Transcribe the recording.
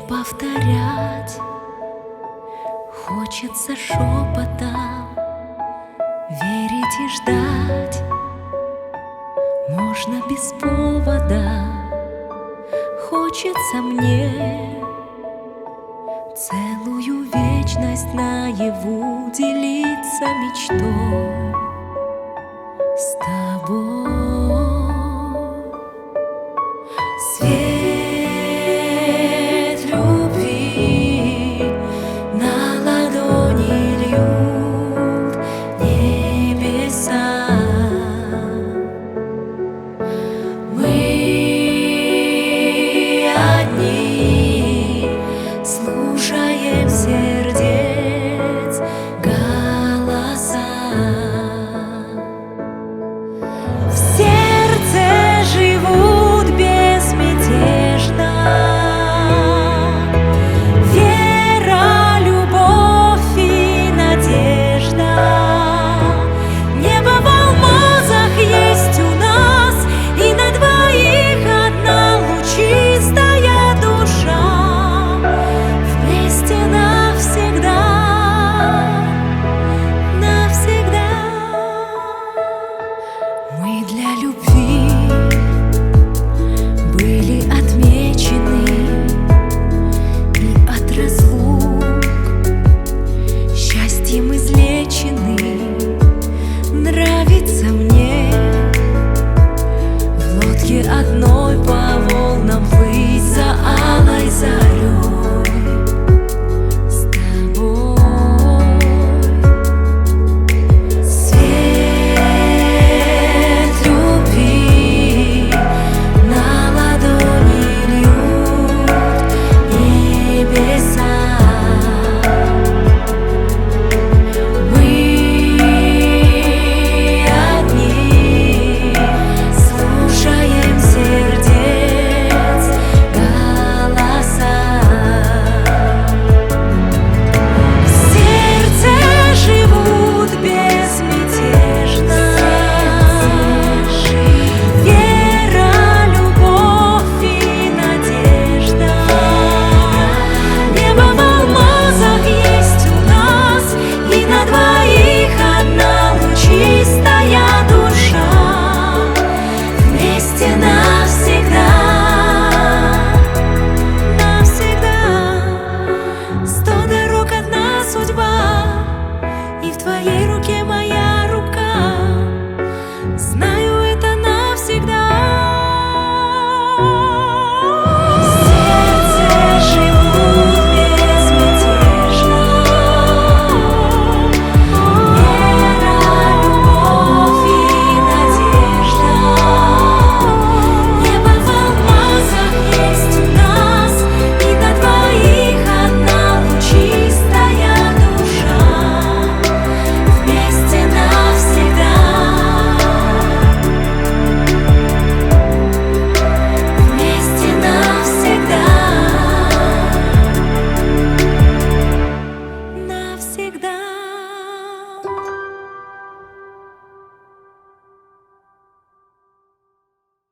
повторять хочется шепотом, верить и ждать можно без повода. Хочется мне целую вечность наяву делиться мечтой с тобой. Свет любви на ладони льют небеса. Мы одни слушаем сердец голоса. В сердце живут безмятежно вера, любовь и надежда. Небо в алмазах есть у нас, и на двоих одна лучистая душа. Вместе навсегда, навсегда. Мы для любви были отмечены, и от разлук счастьем излечены. Нравится мне в лодке одной по волнам плыть за алой зарей с тобой. Свет любви на ладони льют небеса. Мы одни слушаем сердец голоса. В сердце живут безмятежно вера, любовь и надежда. Небо в алмазах есть у нас, и на двоих одна лучистая душа. Вместе навсегда, навсегда. 100 дорог, одна судьба, и в твоей руке моя рука.